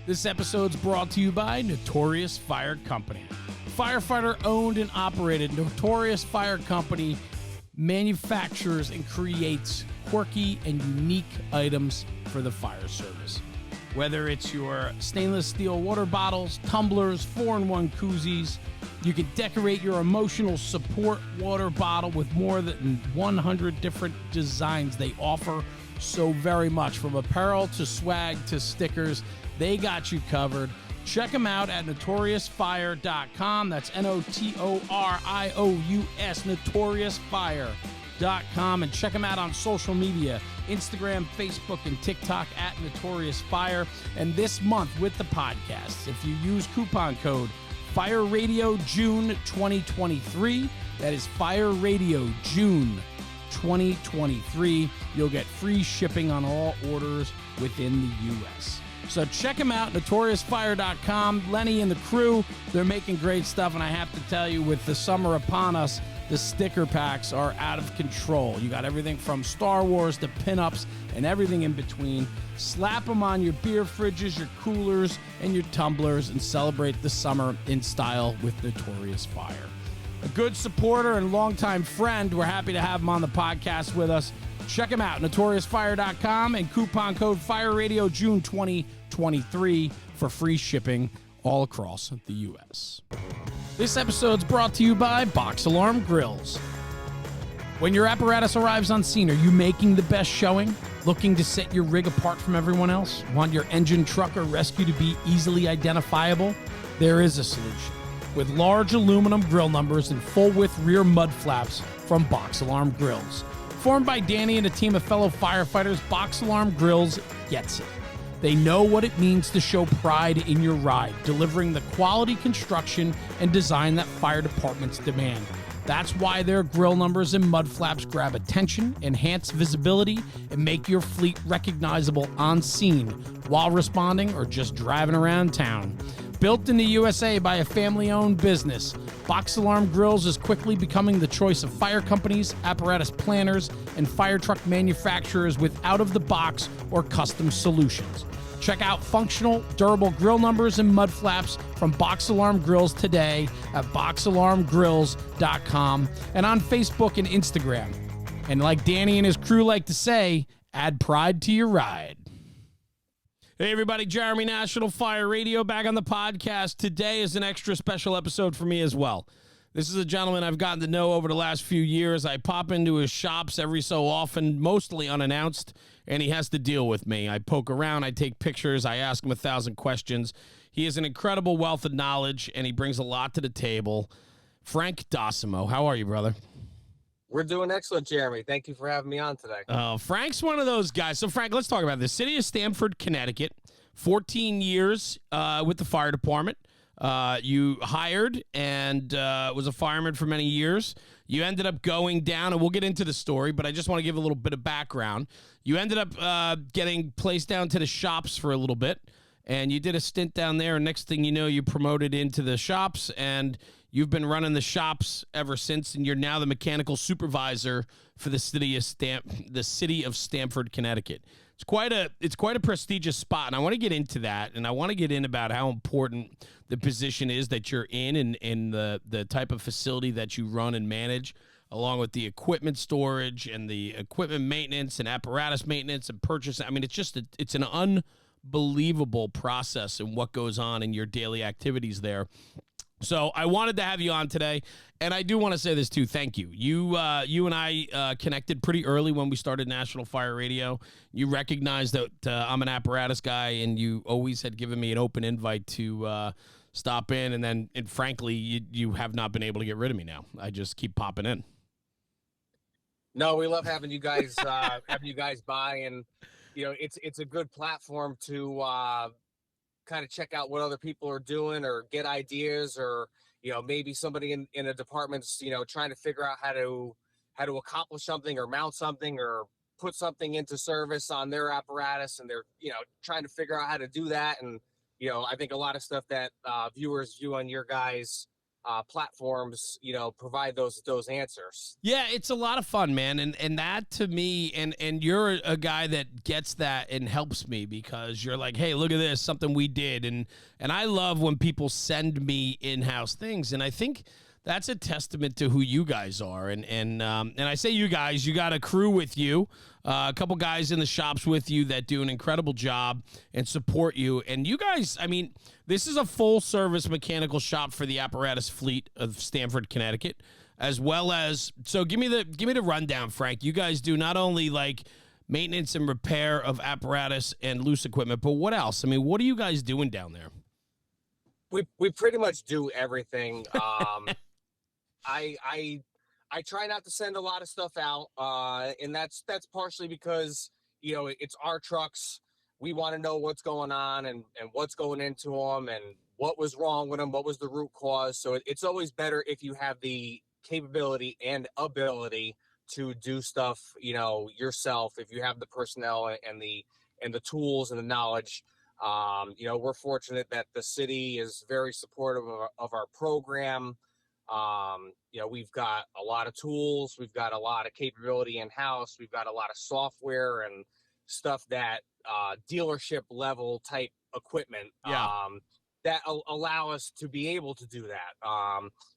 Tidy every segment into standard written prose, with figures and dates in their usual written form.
This episode's brought to you by Notorious Fire Company. Firefighter owned and operated, Notorious Fire Company manufactures and creates quirky and unique items for the fire service. Whether it's your stainless steel water bottles, tumblers, 4-in-1 koozies, you can decorate your emotional support water bottle with more than 100 different designs they offer so very much. From apparel to swag to stickers, they got you covered. Check them out at notoriousfire.com. That's Notorious, notoriousfire.com. And check them out on social media, Instagram, Facebook, and TikTok at Notorious Fire. And this month with the podcast, if you use coupon code Fire Radio June 2023, that is Fire Radio June 2023, you'll get free shipping on all orders within the U.S. So check them out, notoriousfire.com. Lenny and the crew, they're making great stuff, and I have to tell you, with the summer upon us, the sticker packs are out of control. You got everything from Star Wars to pinups and everything in between. Slap them on your beer fridges, your coolers, and your tumblers, and celebrate the summer in style with Notorious Fire. A good supporter and longtime friend. We're happy to have him on the podcast with us. Check him out, notoriousfire.com, and coupon code FIRERADIO June 2023 for free shipping all across the U.S. This episode's brought to you by Box Alarm Grills. When your apparatus arrives on scene, are you making the best showing? Looking to set your rig apart from everyone else? Want your engine, truck, or rescue to be easily identifiable? There is a solution. With large aluminum grill numbers and full-width rear mud flaps from Box Alarm Grills. Formed by Danny and a team of fellow firefighters, Box Alarm Grills gets it. They know what it means to show pride in your ride, delivering the quality construction and design that fire departments demand. That's why their grill numbers and mud flaps grab attention, enhance visibility, and make your fleet recognizable on scene while responding or just driving around town. Built in the USA by a family-owned business, Box Alarm Grills is quickly becoming the choice of fire companies, apparatus planners, and fire truck manufacturers with out-of-the-box or custom solutions. Check out functional, durable grill numbers and mud flaps from Box Alarm Grills today at boxalarmgrills.com and on Facebook and Instagram. And like Danny and his crew like to say, add pride to your ride. Hey everybody, Jeremy, National Fire Radio, back on the podcast. Today is an extra special episode for me as well. This is a gentleman I've gotten to know over the last few years. I pop into his shops every so often, mostly unannounced, and he has to deal with me. I poke around, I take pictures, I ask him 1,000 questions. He has an incredible wealth of knowledge, and he brings a lot to the table. Frank Docimo, how are you, brother? We're doing excellent, Jeremy. Thank you for having me on today. Frank's one of those guys. So, Frank, let's talk about this. City of Stamford, Connecticut, 14 years with the fire department. You hired and was a fireman for many years. You ended up going down, and we'll get into the story, but I just want to give a little bit of background. You ended up getting placed down to the shops for a little bit, and you did a stint down there, and next thing you know, you promoted into the shops, and you've been running the shops ever since, and you're now the mechanical supervisor for the city of Stamford, Connecticut. It's quite a prestigious spot, and I want to get into that, and I want to get in about how important the position is that you're in and the type of facility that you run and manage, along with the equipment storage and the equipment maintenance and apparatus maintenance and purchase. I mean, it's an unbelievable process and what goes on in your daily activities there. So I wanted to have you on today, and I do want to say this too. Thank you. You and I connected pretty early when we started National Fire Radio. You recognized that I'm an apparatus guy, and you always had given me an open invite to stop in. And frankly, you have not been able to get rid of me now. I just keep popping in. No, we love having you guys by, and it's a good platform to kind of check out what other people are doing or get ideas, or maybe somebody in a department's trying to figure out how to accomplish something or mount something or put something into service on their apparatus, and they're trying to figure out how to do that. And I think a lot of stuff that viewers view on your guys' platforms, provide those answers. Yeah, it's a lot of fun, man, and that to me, and you're a guy that gets that and helps me because you're like, hey, look at this, something we did, and I love when people send me in-house things, and I think that's a testament to who you guys are, and I say you guys, you got a crew with you, a couple guys in the shops with you that do an incredible job and support you, and you guys, I mean, this is a full-service mechanical shop for the apparatus fleet of Stamford, Connecticut. As well as, so give me the rundown, Frank. You guys do not only like maintenance and repair of apparatus and loose equipment, but what else? I mean, what are you guys doing down there? We pretty much do everything. I try not to send a lot of stuff out, and that's partially because it's our trucks. We want to know what's going on and what's going into them and what was wrong with them, what was the root cause. So it's always better if you have the capability and ability to do stuff yourself, if you have the personnel and the tools and the knowledge. We're fortunate that the city is very supportive of our program. We've got a lot of tools, we've got a lot of capability in house, we've got a lot of software and stuff that dealership level type equipment that allow us to be able to do that.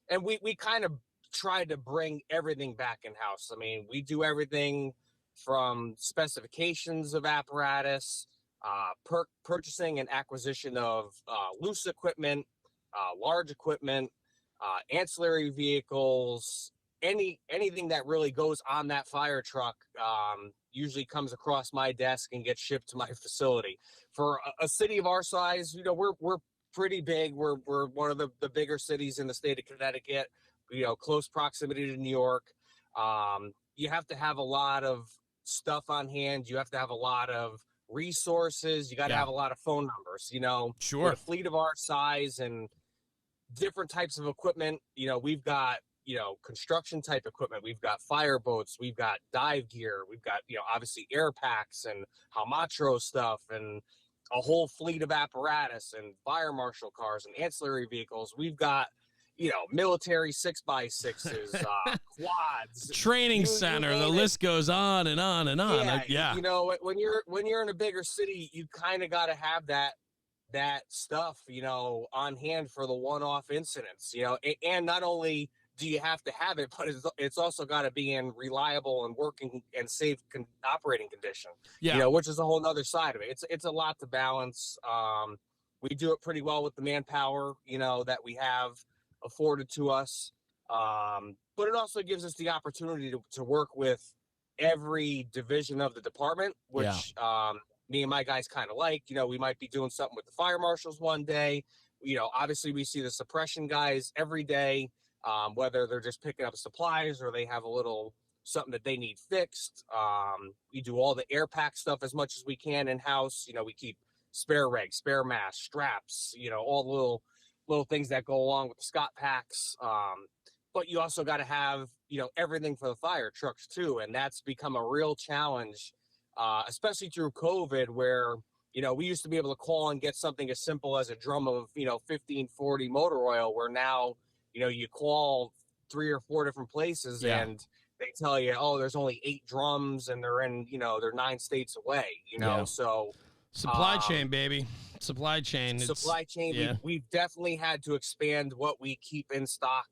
And we kind of try to bring everything back in house. I mean, we do everything from specifications of apparatus, purchasing and acquisition of loose equipment, large equipment, ancillary vehicles, anything that really goes on that fire truck usually comes across my desk and gets shipped to my facility. For a city of our size, we're pretty big. We're one of the bigger cities in the state of Connecticut. Close proximity to New York. You have to have a lot of stuff on hand. You have to have a lot of resources. You got to have a lot of phone numbers. Sure. With a fleet of our size and different types of equipment, we've got construction type equipment, we've got fire boats, we've got dive gear, we've got obviously air packs and Hamatro stuff and a whole fleet of apparatus and fire marshal cars and ancillary vehicles. We've got military 6x6s, quads, training center. The list goes on and on and on. When you're in a bigger city, you kind of got to have that stuff, on hand for the one-off incidents, and not only do you have to have it, but it's also got to be in reliable and working and safe operating condition, which is a whole nother side of it. It's a lot to balance. We do it pretty well with the manpower, that we have afforded to us. But it also gives us the opportunity to work with every division of the department, which, me and my guys kind of like. We might be doing something with the fire marshals one day. Obviously we see the suppression guys every day, whether they're just picking up supplies or they have a little something that they need fixed. We do all the air pack stuff as much as we can in house. We keep spare rags, spare masks, straps, all the little things that go along with the Scott packs. But you also got to have, everything for the fire trucks too. And that's become a real challenge, especially through COVID, where, we used to be able to call and get something as simple as a drum of, 1540 motor oil, where now, you call 3 or 4 different places and they tell you, oh, there's only 8 drums and they're in, they're 9 states away, so. Supply chain, baby. Supply chain. Yeah. We've definitely had to expand what we keep in stock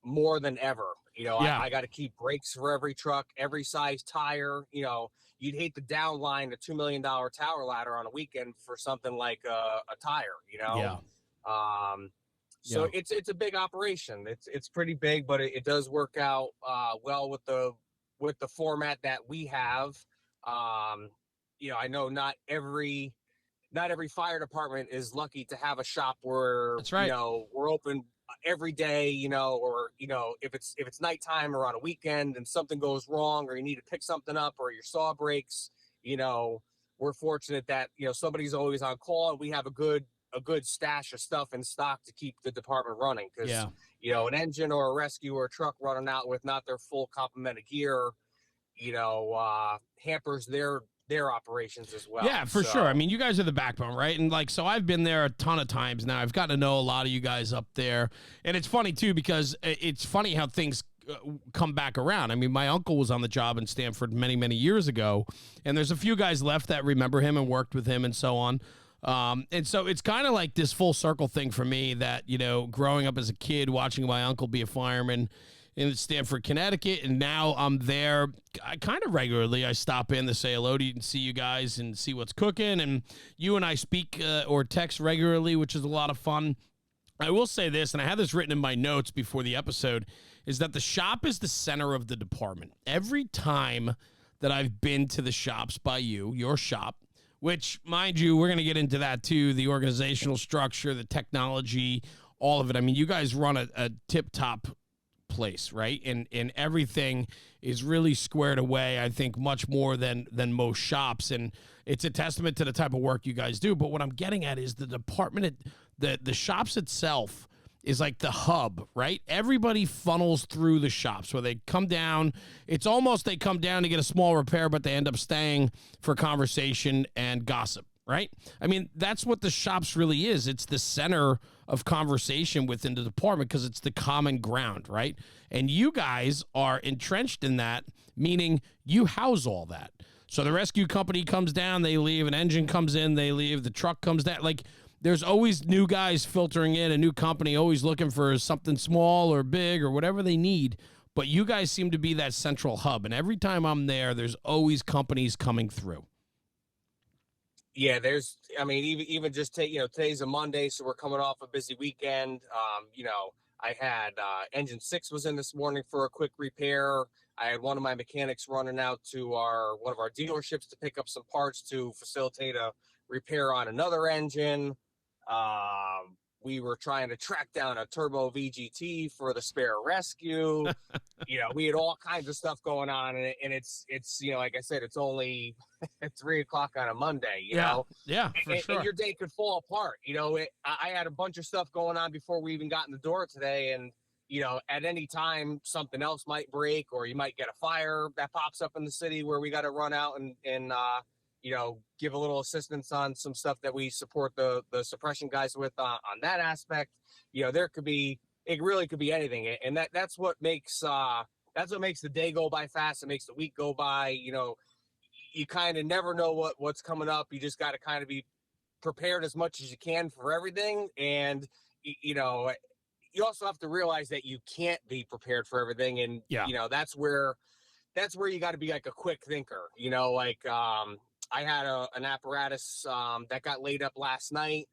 more than ever. I got to keep brakes for every truck, every size tire. You'd hate to downline a $2 million tower ladder on a weekend for something like a tire. So it's a big operation. It's pretty big, but it does work out well with the format that we have. I know not every fire department is lucky to have a shop where we're open every day, or if it's nighttime or on a weekend and something goes wrong or you need to pick something up or your saw breaks, we're fortunate that somebody's always on call and we have a good stash of stuff in stock to keep the department running, because an engine or a rescue or a truck running out with not their full complement of gear hampers their their operations as well. Yeah, for sure. I mean, you guys are the backbone, right? And like, so I've been there a ton of times now. I've gotten to know a lot of you guys up there. And it's funny, too, because it's funny how things come back around. I mean, my uncle was on the job in Stanford many, many years ago. And there's a few guys left that remember him and worked with him and so on. And so it's kind of like this full circle thing for me that, you know, growing up as a kid, watching my uncle be a fireman in Stamford, Connecticut, and now I'm there kind of regularly. I stop in to say hello to you and see you guys and see what's cooking, and you and I speak or text regularly, which is a lot of fun. I will say this, and I had this written in my notes before the episode, is that the shop is the center of the department. Every time that I've been to the shops by you, your shop, which, mind you, we're going to get into that too, the organizational structure, the technology, all of it. I mean, you guys run a tip-top place, right? And everything is really squared away, I think, much more than most shops. And it's a testament to the type of work you guys do. But what I'm getting at is the department, the shops itself is like the hub, right? Everybody funnels through the shops where they come down. It's almost they come down to get a small repair, but they end up staying for conversation and gossip, right? I mean, that's what the shops really is. It's the center of conversation within the department because it's the common ground, right? And you guys are entrenched in that, meaning you house all that. So the rescue company comes down, they leave, an engine comes in, they leave, the truck comes down. Like, there's always new guys filtering in, a new company always looking for something small or big or whatever they need. But you guys seem to be that central hub. And every time I'm there, there's always companies coming through. Yeah, I mean, even just take, today's a Monday, so we're coming off a busy weekend. I had engine 6 was in this morning for a quick repair. I had one of my mechanics running out to one of our dealerships to pick up some parts to facilitate a repair on another engine. We were trying to track down a turbo VGT for the spare rescue. We had all kinds of stuff going on, and it's like I said, it's only 3:00 on a Monday. You know, yeah, for sure. And your day could fall apart. I had a bunch of stuff going on before we even got in the door today, and at any time something else might break, or you might get a fire that pops up in the city where we got to run out and give a little assistance on some stuff that we support the suppression guys with on that aspect. It really could be anything. And that's what makes the day go by fast. It makes the week go by. You kind of never know what's coming up. You just got to kind of be prepared as much as you can for everything. And, you also have to realize that you can't be prepared for everything. And, that's where you got to be like a quick thinker, I had an apparatus that got laid up last night,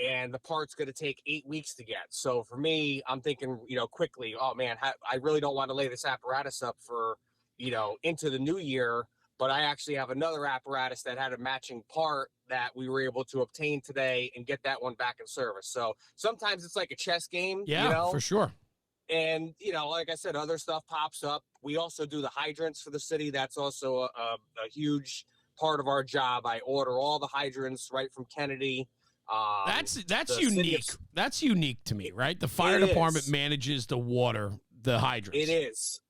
and the part's going to take 8 weeks to get. So for me, I'm thinking, quickly, oh man, I really don't want to lay this apparatus up for, into the new year. But I actually have another apparatus that had a matching part that we were able to obtain today and get that one back in service. So sometimes it's like a chess game. Yeah, for sure. And, like I said, other stuff pops up. We also do the hydrants for the city. That's also a huge part of our job. I order all the hydrants right from Kennedy. That's unique. That's unique to me, right? The fire department manages the hydrants. It is.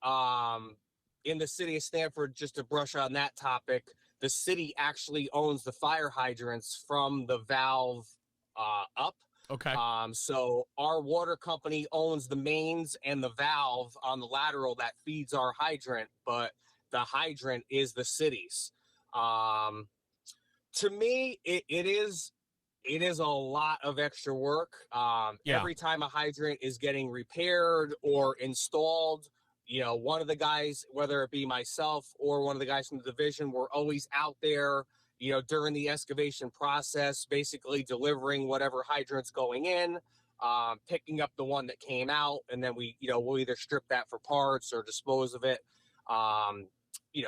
In the city of Stanford, just to brush on that topic, the city actually owns the fire hydrants from the valve up. Okay. So our water company owns the mains and the valve on the lateral that feeds our hydrant, but the hydrant is the city's. To me, it is a lot of extra work. Every time a hydrant is getting repaired or installed, one of the guys, whether it be myself or one of the guys from the division, we're always out there, during the excavation process, basically delivering whatever hydrant's going in, picking up the one that came out, and then we'll either strip that for parts or dispose of it.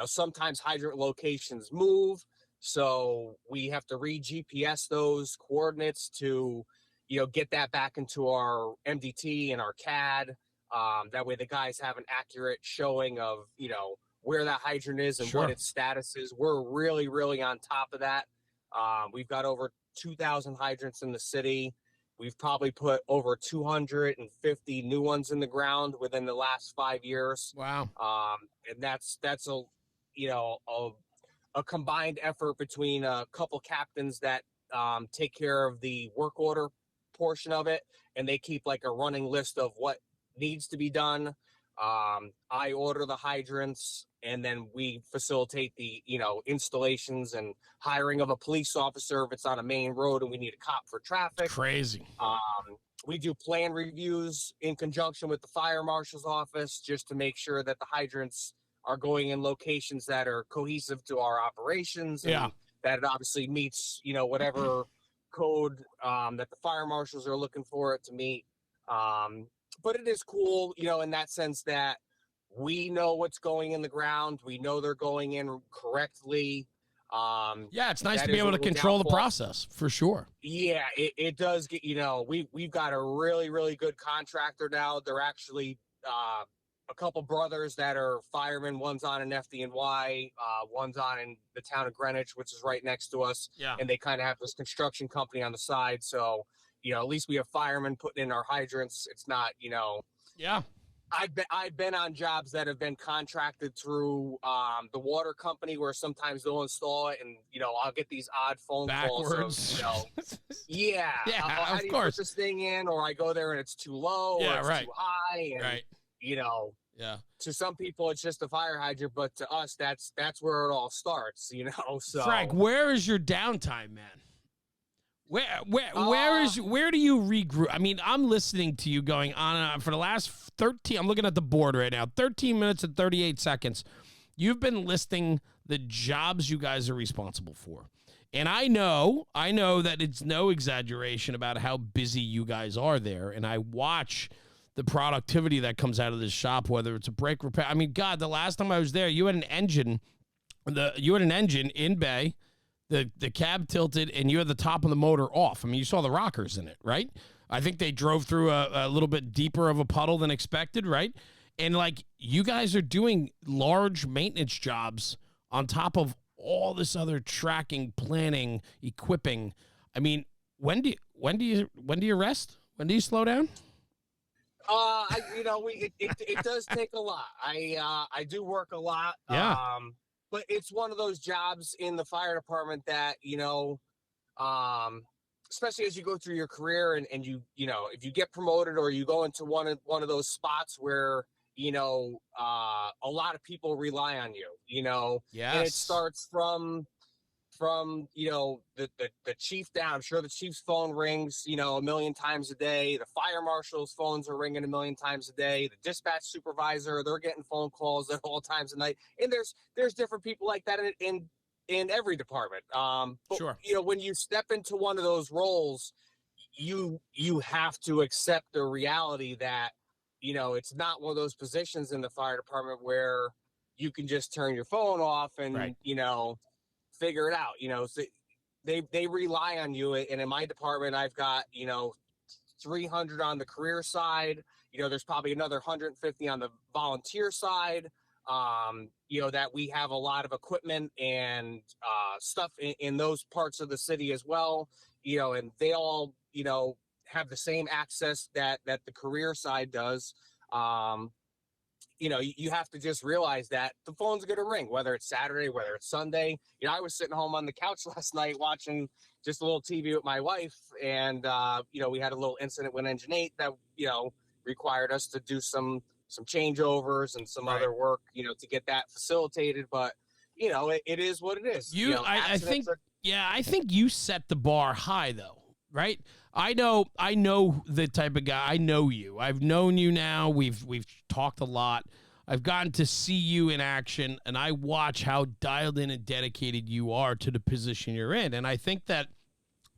Sometimes hydrant locations move, so we have to re-GPS those coordinates to, get that back into our MDT and our CAD. That way the guys have an accurate showing of, where that hydrant is and what its status is. We're really, really on top of that. We've got over 2,000 hydrants in the city. We've probably put over 250 new ones in the ground within the last 5 years. Wow. And that's a a combined effort between a couple captains that take care of the work order portion of it, and they keep like a running list of what needs to be done. I order the hydrants, and then we facilitate the installations and hiring of a police officer if it's on a main road and we need a cop for traffic. Crazy. We do plan reviews in conjunction with the fire marshal's office just to make sure that the hydrants are going in locations that are cohesive to our operations. And that it obviously meets, whatever code that the fire marshals are looking for it to meet. But it is cool, in that sense that we know what's going in the ground. We know they're going in correctly. It's nice to be able to control the process for sure. Yeah, it does get, we've got a really, really good contractor now. They're actually a couple brothers that are firemen. One's on an FDNY, one's on in the town of Greenwich, which is right next to us. Yeah. And they kind of have this construction company on the side. So, at least we have firemen putting in our hydrants. It's not, Yeah. I've been on jobs that have been contracted through the water company where sometimes they'll install it, and I'll get these odd phone calls of, how do you put this thing in? Or I go there and it's too low, or it's too high, and to some people it's just a fire hydrant, but to us that's where it all starts. So Frank, where is your downtime, man? Where do you regroup? I mean, I'm listening to you going on and on for the last 13. I'm looking at the board right now. 13 minutes and 38 seconds. You've been listing the jobs you guys are responsible for. And I know that it's no exaggeration about how busy you guys are there. And I watch the productivity that comes out of this shop, whether it's a brake repair. I mean, God, the last time I was there, you had an engine in bay. The cab tilted, and you had the top of the motor off. I mean, you saw the rockers in it, right? I think they drove through a little bit deeper of a puddle than expected, right? And, you guys are doing large maintenance jobs on top of all this other tracking, planning, equipping. I mean, when do you rest? When do you slow down? It does take a lot. I do work a lot. Yeah. But it's one of those jobs in the fire department that, especially as you go through your career and you if you get promoted or you go into one of those spots where, a lot of people rely on you, Yes. And it starts from the chief down. I'm sure the chief's phone rings, a million times a day. The fire marshal's phones are ringing a million times a day. The dispatch supervisor, they're getting phone calls at all times of night. And there's different people like that in every department. But, sure. When you step into one of those roles, you have to accept the reality that, it's not one of those positions in the fire department where you can just turn your phone off and, right. Figure it out. So they rely on you. And in my department, I've got 300 on the career side. There's probably another 150 on the volunteer side. That we have a lot of equipment and stuff in those parts of the city as well. And they all have the same access that the career side does. You have to just realize that the phone's going to ring, whether it's Saturday, whether it's Sunday. I was sitting home on the couch last night watching just a little TV with my wife. And, we had a little incident with Engine 8 that, required us to do some changeovers and some other work, to get that facilitated. But, it is what it is. I think you set the bar high, though. Right. I know the type of guy. I know you. I've known you now. We've talked a lot. I've gotten to see you in action, and I watch how dialed in and dedicated you are to the position you're in. And I think that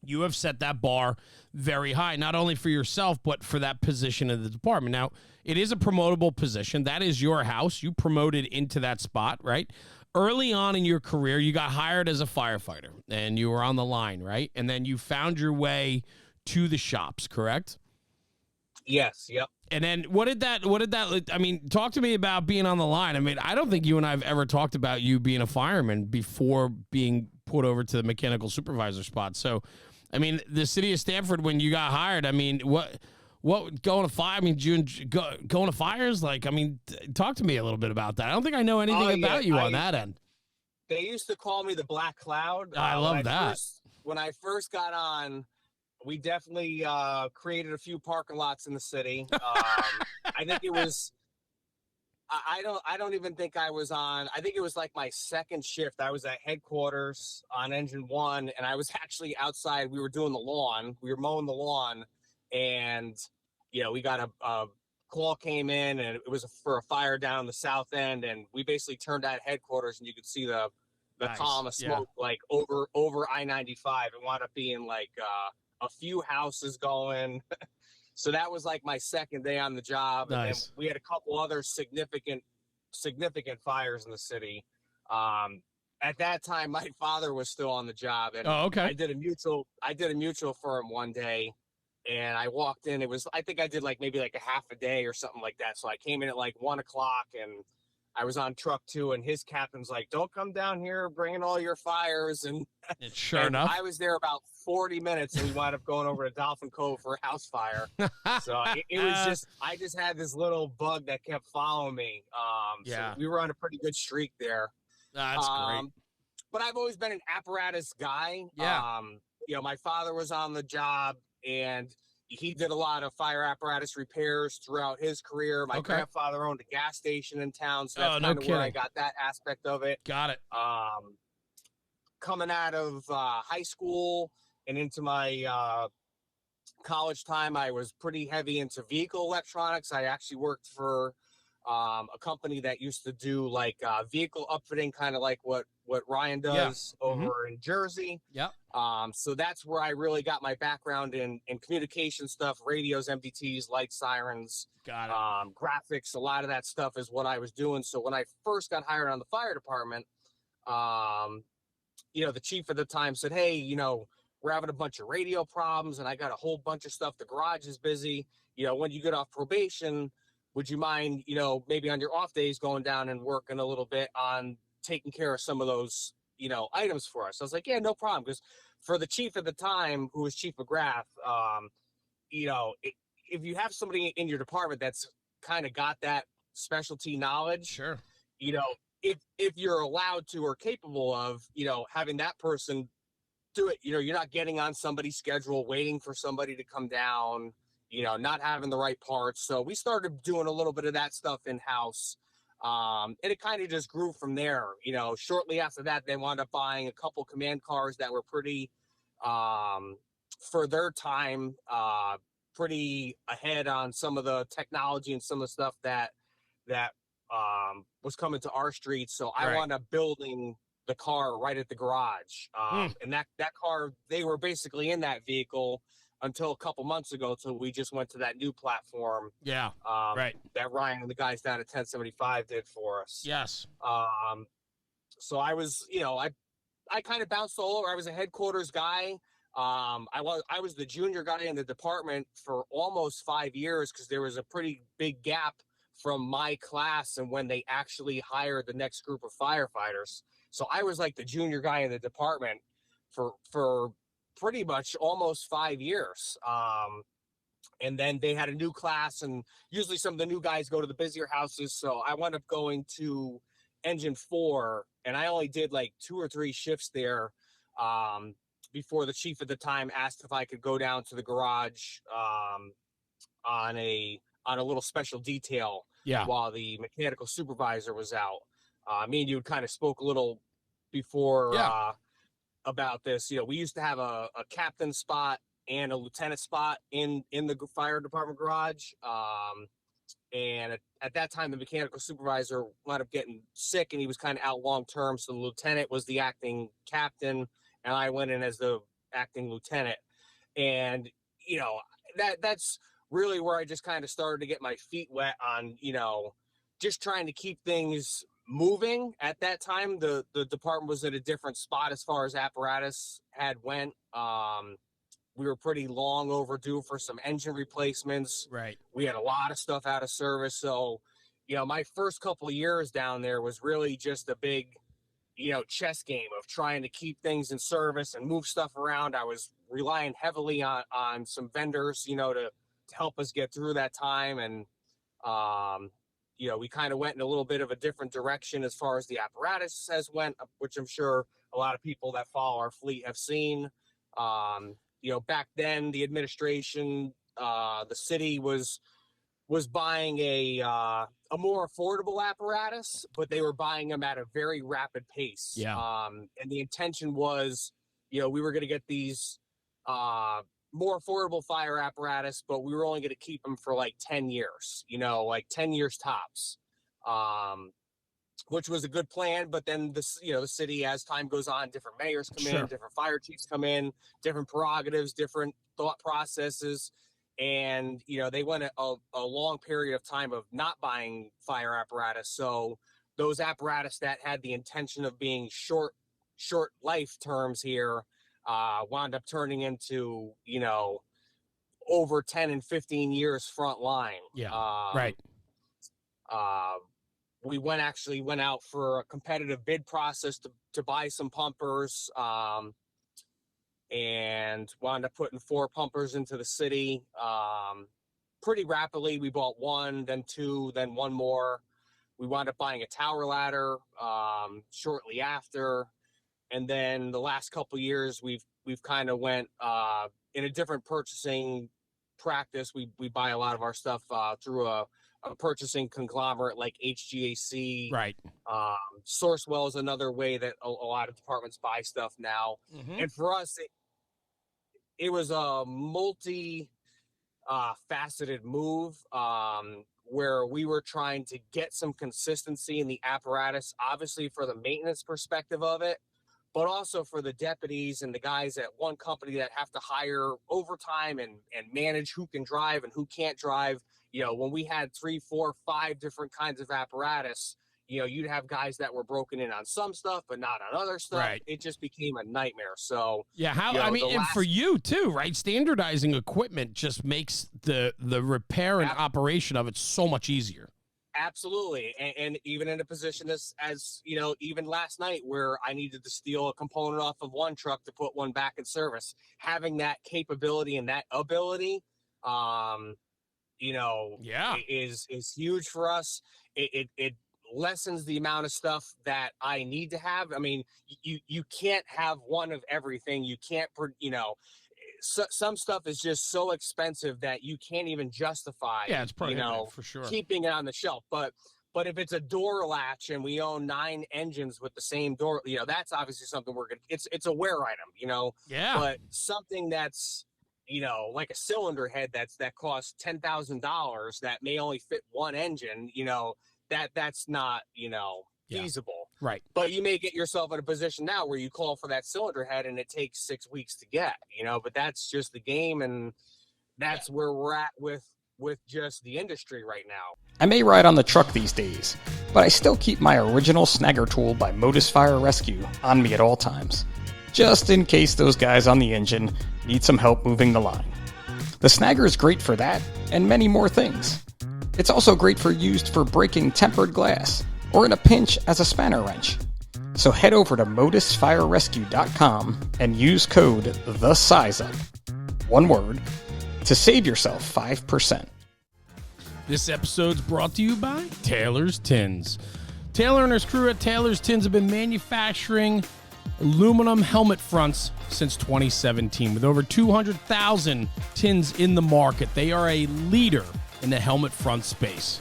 you have set that bar very high, not only for yourself, but for that position in the department. Now, it is a promotable position. That is your house. You promoted into that spot, right? Early on in your career, you got hired as a firefighter, and you were on the line, right? And then you found your way to the shops, correct? Yes. Yep. And then what did that, I mean, talk to me about being on the line. I mean, I don't think you and I have ever talked about you being a fireman before being put over to the mechanical supervisor spot. So, I mean, the city of Stamford, when you got hired, I mean, what going to fire? I mean, going to fires? Like, I mean, talk to me a little bit about that. I don't think I know anything about you on that end. they used to call me the Black Cloud. I love that. When I first got on, we definitely created a few parking lots in the city. I think it was. I don't even think I was on. I think it was like my second shift. I was at headquarters on Engine 1, and I was actually outside. We were doing the lawn. We were mowing the lawn, and we got a call came in, and it was for a fire down the south end, and we basically turned out headquarters, and you could see the Nice. column of smoke like over I-95. It wound up being like a few houses going. So that was like my second day on the job. Nice. And then we had a couple other significant fires in the city. At that time, my father was still on the job, and okay. I did a mutual for him one day, and I walked in. I think I did maybe a half a day or something like that. So I came in at 1:00, and I was on truck 2, and his captain's like, "Don't come down here bringing all your fires." And sure enough, I was there about 40 minutes, and we wound up going over to Dolphin Cove for a house fire. So it was I just had this little bug that kept following me. So we were on a pretty good streak there. That's great. But I've always been an apparatus guy. Yeah. My father was on the job, and he did a lot of fire apparatus repairs throughout his career. My grandfather owned a gas station in town, so that's kind of where I got that aspect of it. Got it. Coming out of high school and into my college time, I was pretty heavy into vehicle electronics. I actually worked for a company that used to do vehicle upfitting, kind of like what Ryan does over in Jersey. Yep. So that's where I really got my background in communication stuff, radios, MDTs, light sirens, got it. Graphics. A lot of that stuff is what I was doing. So when I first got hired on the fire department, the chief at the time said, "Hey, we're having a bunch of radio problems, and I got a whole bunch of stuff. The garage is busy. When you get off probation, would you mind, maybe on your off days going down and working a little bit on taking care of some of those, items for us?" I was like, "Yeah, no problem." Because for the chief at the time, who was chief of graph, if you have somebody in your department that's kind of got that specialty knowledge, sure, if you're allowed to or capable of, having that person do it, you're not getting on somebody's schedule, waiting for somebody to come down, not having the right parts. So we started doing a little bit of that stuff in-house. And it kind of just grew from there. Shortly after that, they wound up buying a couple command cars that were pretty, for their time, pretty ahead on some of the technology and some of the stuff that was coming to our street. So I wound up building the car right at the garage. And that car, they were basically in that vehicle until a couple months ago, till we just went to that new platform. Yeah. That Ryan and the guys down at 1075 did for us. Yes. So I was, I kind of bounced all over. I was a headquarters guy. I was the junior guy in the department for almost 5 years, because there was a pretty big gap from my class and when they actually hired the next group of firefighters. So I was like the junior guy in the department for pretty much almost 5 years. And then they had a new class, and usually some of the new guys go to the busier houses. So I wound up going to Engine 4, and I only did 2 or 3 shifts there before the chief at the time asked if I could go down to the garage on a little special detail while the mechanical supervisor was out. Me and you kind of spoke a little before about this. We used to have a captain spot and a lieutenant spot in the fire department garage. And at that time, the mechanical supervisor wound up getting sick, and he was kind of out long term. So the lieutenant was the acting captain, and I went in as the acting lieutenant. And, that's really where I just kind of started to get my feet wet on, just trying to keep things moving. At that time, the department was at a different spot as far as apparatus had went. We were pretty long overdue for some engine replacements. Right. We had a lot of stuff out of service. So, my first couple of years down there was really just a big, chess game of trying to keep things in service and move stuff around. I was relying heavily on some vendors, to help us get through that time. And we kind of went in a little bit of a different direction as far as the apparatus has went, which I'm sure a lot of people that follow our fleet have seen. Back then the administration, the city was buying a more affordable apparatus, but they were buying them at a very rapid pace. Yeah. And the intention was, we were going to get these more affordable fire apparatus, but we were only going to keep them for like 10 years, like 10 years tops, which was a good plan. But then the city, as time goes on, different mayors come in, different fire chiefs come in, different prerogatives, different thought processes. And, they went a long period of time of not buying fire apparatus. So those apparatus that had the intention of being short life terms here wound up turning into, over 10 and 15 years front line. Yeah. Right. We went out for a competitive bid process to buy some pumpers, and wound up putting 4 pumpers into the city. Pretty rapidly, we bought 1, then 2, then 1 more. We wound up buying a tower ladder shortly after. And then the last couple of years, we've kind of went in a different purchasing practice. We buy a lot of our stuff through a purchasing conglomerate like HGAC. Right. Sourcewell is another way that a lot of departments buy stuff now. Mm-hmm. And for us, it was a faceted move where we were trying to get some consistency in the apparatus, obviously for the maintenance perspective of it, but also for the deputies and the guys at one company that have to hire overtime and manage who can drive and who can't drive. When we had 3, 4, 5 different kinds of apparatus, you'd have guys that were broken in on some stuff, but not on other stuff. Right. It just became a nightmare. So yeah, and for you too, right? Standardizing equipment just makes the repair and operation of it so much easier. Absolutely. And even in a position as even last night where I needed to steal a component off of one truck to put one back in service, having that capability and that ability, is huge for us. It lessens the amount of stuff that I need to have. I mean, you can't have one of everything. You can't, some stuff is just so expensive that you can't even justify, it's prohibitive, for sure, keeping it on the shelf. But if it's a door latch and we own 9 engines with the same door, that's obviously something we're gonna. It's a wear item, Yeah. But something that's like a cylinder head that costs $10,000 that may only fit one engine, that's not feasible. Right. But you may get yourself in a position now where you call for that cylinder head and it takes 6 weeks to get, but that's just the game. And that's where we're at with just the industry right now. I may ride on the truck these days, but I still keep my original snagger tool by Modus Fire Rescue on me at all times, just in case those guys on the engine need some help moving the line. The snagger is great for that and many more things. It's also great used for breaking tempered glass, or in a pinch as a spanner wrench. So head over to modusfirerescue.com and use code THESIZEUP, one word, to save yourself 5%. This episode's brought to you by Taylor's Tins. Taylor and his crew at Taylor's Tins have been manufacturing aluminum helmet fronts since 2017. With over 200,000 tins in the market, they are a leader in the helmet front space.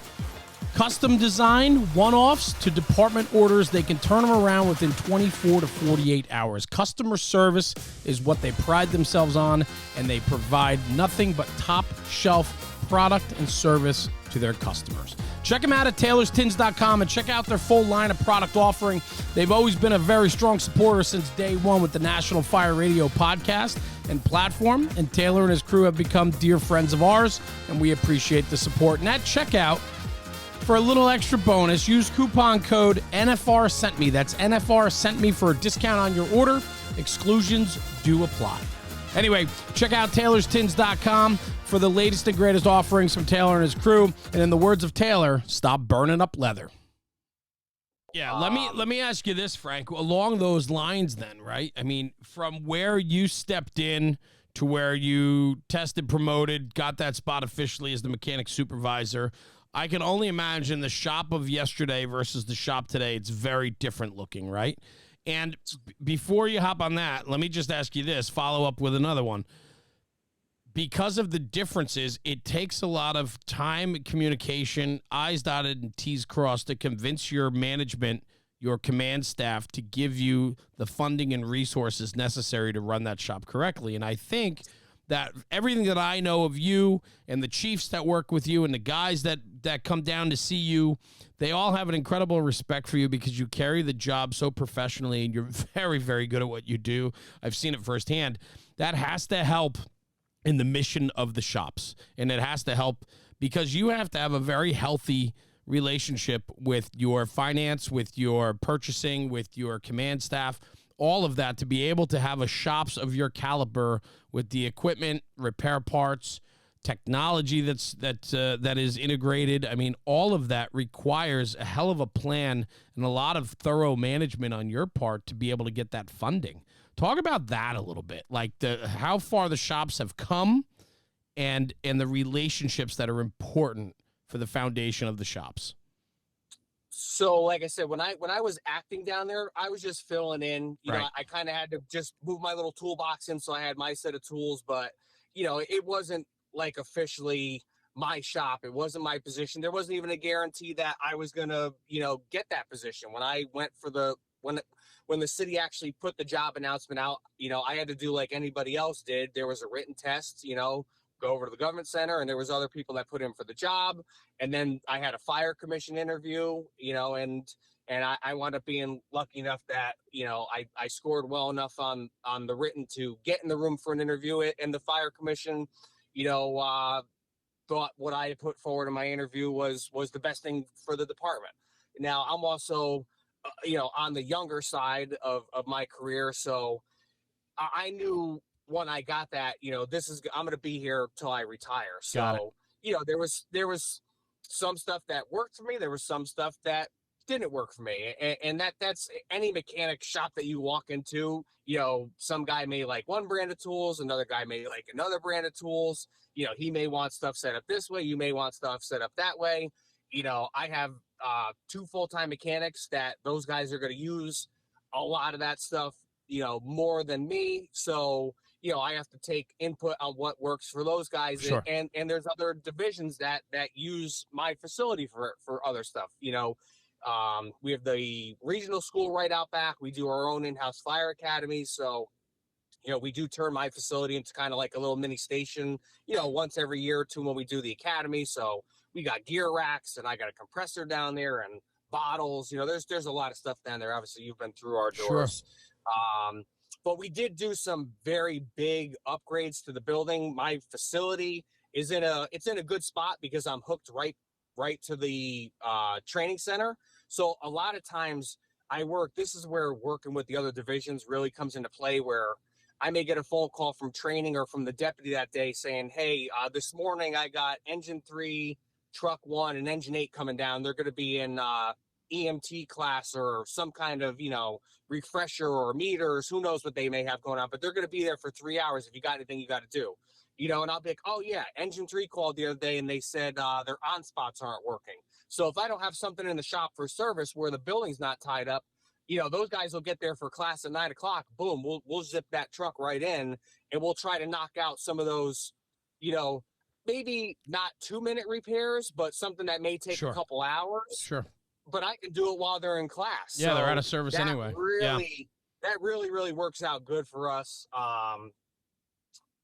Custom design, one-offs to department orders, they can turn them around within 24 to 48 hours. Customer service is what they pride themselves on, and they provide nothing but top-shelf product and service to their customers. Check them out at taylorstins.com and check out their full line of product offering. They've always been a very strong supporter since day one with the National Fire Radio podcast and platform, and Taylor and his crew have become dear friends of ours, and we appreciate the support. And at checkout, for a little extra bonus, use coupon code NFR Sent Me. That's NFR Sent Me for a discount on your order. Exclusions do apply. Anyway, check out taylorstins.com for the latest and greatest offerings from Taylor and his crew. And in the words of Taylor, stop burning up leather. Yeah, let me ask you this, Frank. Along those lines then, right? I mean, from where you stepped in to where you tested, promoted, got that spot officially as the mechanic supervisor, I can only imagine the shop of yesterday versus the shop today. It's very different looking, right? And before you hop on that, let me just ask you this, follow up with another one. Because of the differences, it takes a lot of time, communication, I's dotted and T's crossed to convince your management, your command staff, to give you the funding and resources necessary to run that shop correctly. And I think that everything that I know of you and the chiefs that work with you and the guys that come down to see you, they all have an incredible respect for you because you carry the job so professionally and you're very, very good at what you do. I've seen it firsthand. That has to help in the mission of the shops. And it has to help because you have to have a very healthy relationship with your finance, with your purchasing, with your command staff, all of that to be able to have a shops of your caliber with the equipment, repair parts, technology that is integrated. I mean, all of that requires a hell of a plan and a lot of thorough management on your part to be able to get that funding. Talk about that a little bit, like how far the shops have come and the relationships that are important for the foundation of the shops. So, like I said, when I was acting down there, I was just filling in. You know, I kind of had to just move my little toolbox in, so I had my set of tools. But you know, it wasn't like officially my shop. It wasn't my position. There wasn't even a guarantee that I was gonna, you know, get that position. When I went for the when the city actually put the job announcement out, you know, I had to do like anybody else did. There was a written test, you know, go over to the government center, and there was other people that put in for the job. And then I had a fire commission interview, you know, and I wound up being lucky enough that, you know, I scored well enough on the written to get in the room for an interview. And the fire commission, you know, thought what I had put forward in my interview was the best thing for the department. Now I'm also, you know, on the younger side of my career. So I knew when I got that, you know, I'm going to be here till I retire. So, you know, there was some stuff that worked for me. There was some stuff that didn't work for me. And that's any mechanic shop that you walk into, you know, some guy may like one brand of tools, another guy may like another brand of tools. You know, he may want stuff set up this way. You may want stuff set up that way. You know, I have 2 full-time mechanics that those guys are going to use a lot of that stuff, you know, more than me. So, you know, I have to take input on what works for those guys. Sure. And there's other divisions that use my facility for other stuff. You know, we have the regional school right out back. We do our own in-house fire academy. So, you know, we do turn my facility into kind of like a little mini station, you know, once every year or two when we do the academy. So we got gear racks, and I got a compressor down there and bottles. You know, there's a lot of stuff down there. Obviously, you've been through our doors. Sure. But we did do some very big upgrades to the building. My facility is in a good spot because I'm hooked right to the training center. So a lot of times this is where working with the other divisions really comes into play, where I may get a phone call from training or from the deputy that day saying, hey, this morning I got engine 3, truck 1, and engine 8 coming down. They're going to be in EMT class or some kind of, you know, refresher or meters. Who knows what they may have going on, but they're going to be there for 3 hours. If you got anything you got to do, you know, and I'll be like, oh yeah, engine 3 called the other day and they said their on spots aren't working. So if I don't have something in the shop for service where the building's not tied up, you know, those guys will get there for class at 9 o'clock. Boom, we'll zip that truck right in, and we'll try to knock out some of those, you know, maybe not 2-minute repairs, but something that may take a couple hours. Sure. But I can do it while they're in class. Yeah, so they're out of service anyway. That really works out good for us.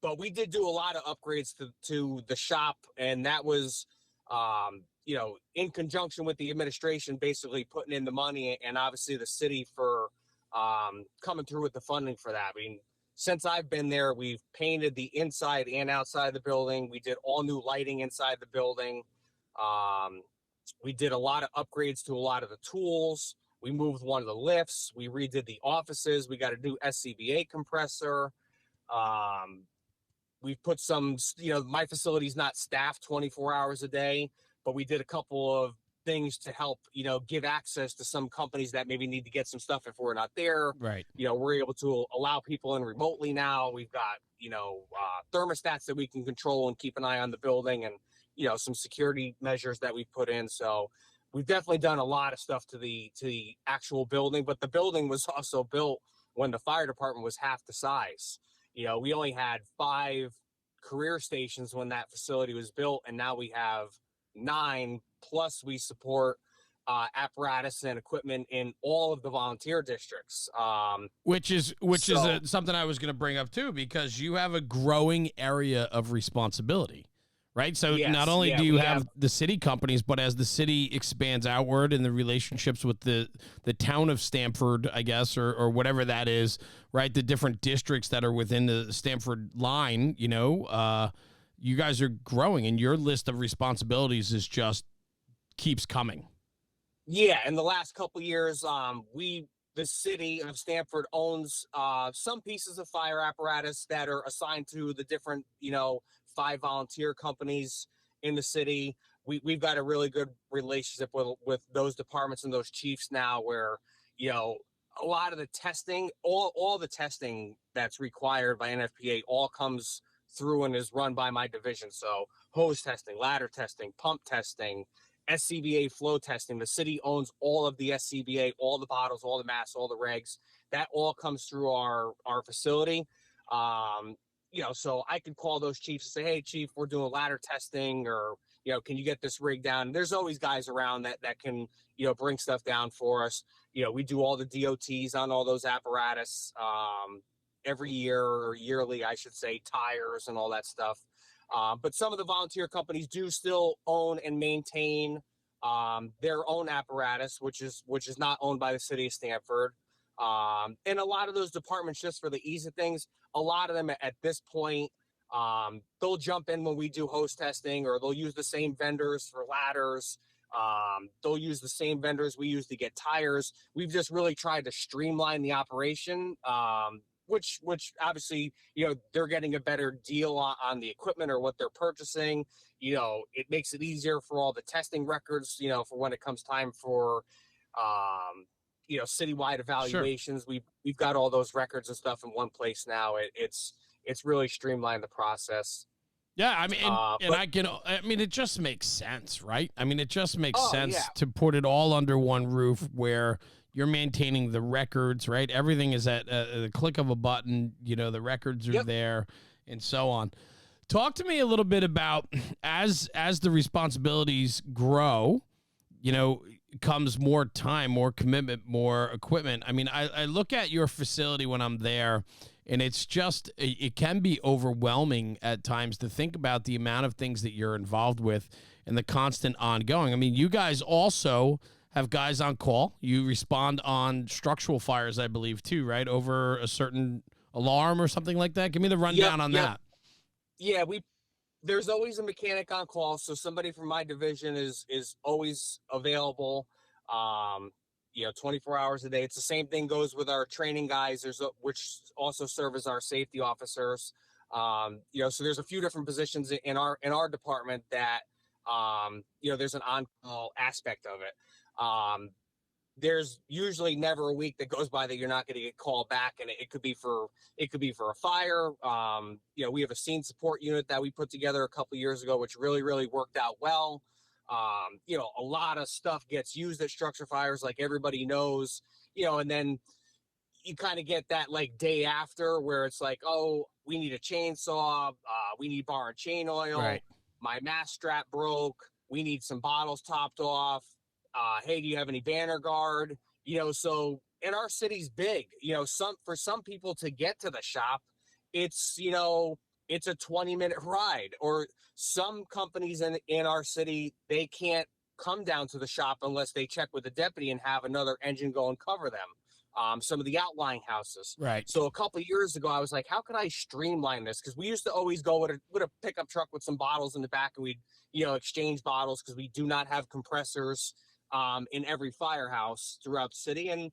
But we did do a lot of upgrades to the shop, and that was, you know, in conjunction with the administration basically putting in the money, and obviously the city for coming through with the funding for that. I mean, since I've been there, we've painted the inside and outside of the building. We did all new lighting inside the building. We did a lot of upgrades to a lot of the tools. We moved one of the lifts. We redid the offices. We got a new SCBA compressor. We've put some, you know, my facility's not staffed 24 hours a day, but we did a couple of things to help, you know, give access to some companies that maybe need to get some stuff if we're not there. Right. You know, we're able to allow people in remotely now. We've got, you know, thermostats that we can control and keep an eye on the building. And, some security measures that we put in. So we've definitely done a lot of stuff to the actual building, but the building was also built when the fire department was half the size. We only had 5 career stations when that facility was built, and now we have 9, plus we support apparatus and equipment in all of the volunteer districts. Which is something I was going to bring up too, because you have a growing area of responsibility, right? So yes, not only yeah, do you we have the city companies, but as the city expands outward and the relationships with the town of Stamford, I guess, or whatever that is, right? The different districts that are within the Stamford line, you guys are growing, and your list of responsibilities is just keeps coming. Yeah, in the last couple of years, the city of Stamford owns some pieces of fire apparatus that are assigned to the different, 5 volunteer companies in the city. We've got a really good relationship with those departments and those chiefs now, where, a lot of the testing, all the testing that's required by NFPA all comes through and is run by my division. So hose testing, ladder testing, pump testing, SCBA flow testing. The city owns all of the SCBA, all the bottles, all the masks, all the regs. That all comes through our facility. So I could call those chiefs and say, hey, chief, we're doing ladder testing, or, can you get this rig down? And there's always guys around that can, bring stuff down for us. We do all the DOTs on all those apparatus every year, or yearly, I should say, tires and all that stuff. But some of the volunteer companies do still own and maintain their own apparatus, which is not owned by the city of Stamford. And a lot of those departments, just for the ease of things, a lot of them at this point, they'll jump in when we do hose testing, or they'll use the same vendors for ladders. They'll use the same vendors we use to get tires. We've just really tried to streamline the operation. Which obviously, they're getting a better deal on the equipment or what they're purchasing. It makes it easier for all the testing records, for when it comes time for, citywide evaluations. Sure. We've got all those records and stuff in one place now. It's really streamlined the process. Yeah, I mean, it just makes sense, right? I mean, it just makes sense yeah. to put it all under one roof, where you're maintaining the records, right? Everything is at the click of a button. The records are there, and so on. Talk to me a little bit about, as the responsibilities grow, comes more time, more commitment, more equipment. I mean, I look at your facility when I'm there, and it's just, it can be overwhelming at times to think about the amount of things that you're involved with and the constant ongoing. I mean, you guys also have guys on call. You respond on structural fires, I believe, too, right? Over a certain alarm or something like that. Give me the rundown on that. Yeah, there's always a mechanic on call, so somebody from my division is always available. 24 hours a day. It's the same thing goes with our training guys, which also serve as our safety officers. So there's a few different positions in our department that there's an on-call aspect of it. There's usually never a week that goes by that you're not going to get called back, and it could be for a fire. We have a scene support unit that we put together a couple of years ago, which really, really worked out well. A lot of stuff gets used at structure fires, like everybody knows, and then you kind of get that like day after where it's like, oh, we need a chainsaw, we need bar and chain oil, right. My mask strap broke, we need some bottles topped off. Hey, do you have any banner guard? So, and our city's big, for some people to get to the shop, it's a 20-minute ride, or some companies in our city, they can't come down to the shop unless they check with the deputy and have another engine go and cover them. Some of the outlying houses. Right. So a couple of years ago, I was like, how could I streamline this? Because we used to always go with a pickup truck with some bottles in the back, and we'd, exchange bottles, because we do not have compressors in every firehouse throughout the city. And,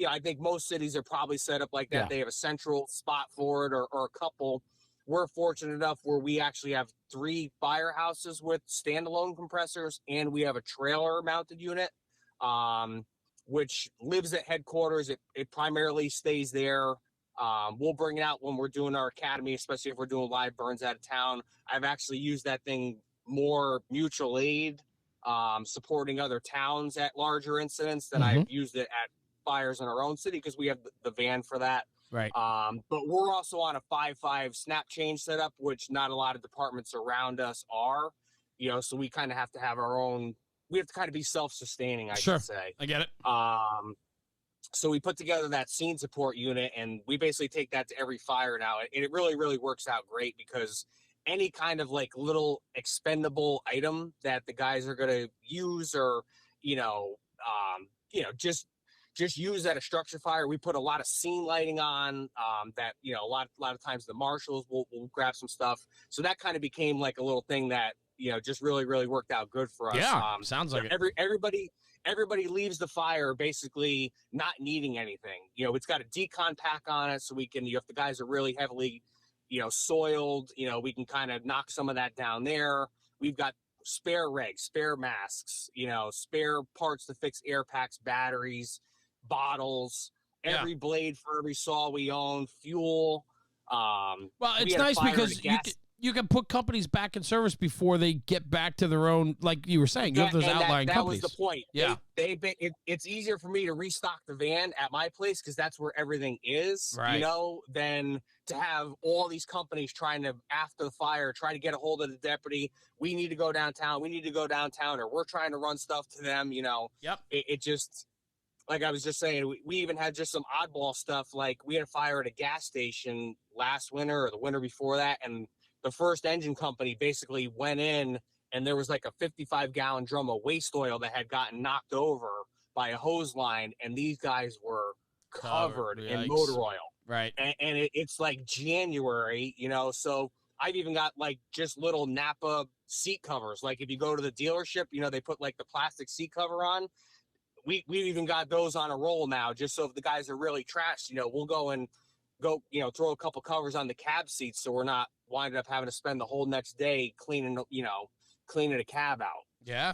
I think most cities are probably set up like that. Yeah. They have a central spot for it, or a couple. We're fortunate enough where we actually have 3 firehouses with standalone compressors, and we have a trailer mounted unit, which lives at headquarters. It primarily stays there. We'll bring it out when we're doing our academy, especially if we're doing live burns out of town. I've actually used that thing more mutual aid, supporting other towns at larger incidents than I've used it at fires in our own city because we have the van for that. Right. But we're also on a 5-5 snap change setup, which not a lot of departments around us are, so we kind of have to have our own, we have to kind of be self-sustaining, I should say. I get it. So we put together that scene support unit, and we basically take that to every fire now. And it really, really works out great because any kind of like little expendable item that the guys are going to use or, just use at a structure fire. We put a lot of scene lighting on that, a lot of times the marshals will grab some stuff. So that kind of became like a little thing that, just really, really worked out good for us. Yeah, sounds like it. Everybody leaves the fire basically not needing anything. It's got a decon pack on it, so we can, if the guys are really heavily, soiled, we can kind of knock some of that down there. We've got spare rigs, spare masks, spare parts to fix air packs, batteries, bottles, every blade for every saw we own, fuel. Well, it's nice because you can put companies back in service before they get back to their own, like you were saying, you have those outlying companies. That was the point. Yeah. It's easier for me to restock the van at my place because that's where everything is, right, than to have all these companies trying to, after the fire, try to get a hold of the deputy. We need to go downtown. Or we're trying to run stuff to them, Yep. It just, like I was just saying, we even had just some oddball stuff. Like we had a fire at a gas station last winter or the winter before that, and the first engine company basically went in and there was like a 55-gallon drum of waste oil that had gotten knocked over by a hose line. And these guys were covered in motor oil. Right. And it's like January, so I've even got like just little Napa seat covers. Like if you go to the dealership, they put like the plastic seat cover on. We've even got those on a roll now, just so if the guys are really trashed, we'll go throw a couple covers on the cab seats so we're not winding up having to spend the whole next day cleaning a cab out. Yeah.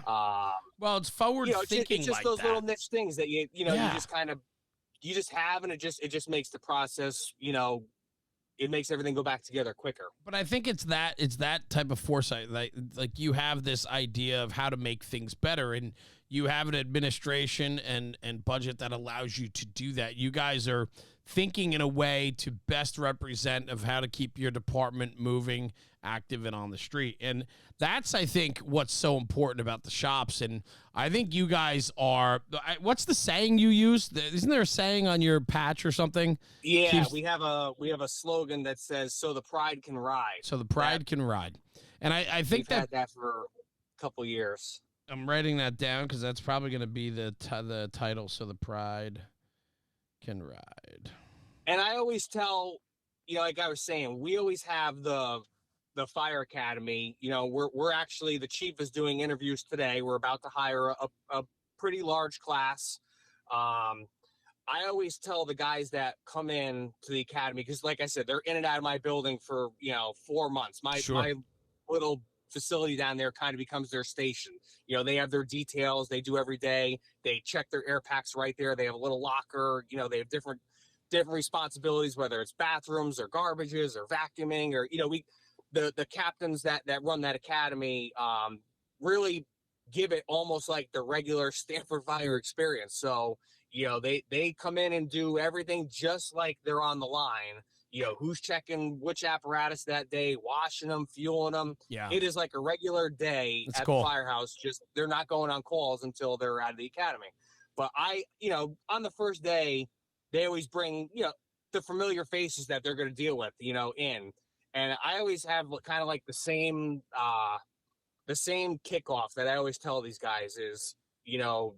Well, it's forward thinking. It's just like those that. Little niche things that you just kind of, you just have, and it just makes the process, it makes everything go back together quicker. But I think it's that type of foresight. Like you have this idea of how to make things better, and you have an administration and budget that allows you to do that. You guys are thinking in a way to best represent of how to keep your department moving, active, and on the street. And that's, I think, what's so important about the shops. And I think you guys are, what's the saying you use? Isn't there a saying on your patch or something? Yeah, we have a slogan that says, "So the pride can ride." So the pride can ride. And I think we've had that for a couple years. I'm writing that down because that's probably going to be the title. So the pride can ride. And I always tell, like I was saying, we always have the fire academy. We're actually, the chief is doing interviews today. We're about to hire a pretty large class. I always tell the guys that come in to the academy, because like I said, they're in and out of my building for 4 months. My little facility down there kind of becomes their station. They have their details they do every day. They check their air packs right there. They have a little locker. They have different responsibilities, whether it's bathrooms or garbages or vacuuming, or the captains that run that academy really give it almost like the regular Stanford Fire experience. So they come in and do everything just like they're on the line. Who's checking which apparatus that day, washing them, fueling them. Yeah, it is like a regular day at the firehouse. Just they're not going on calls until they're out of the academy. But on the first day, they always bring, the familiar faces that they're going to deal with, in. And I always have kind of like the same kickoff that I always tell these guys is, you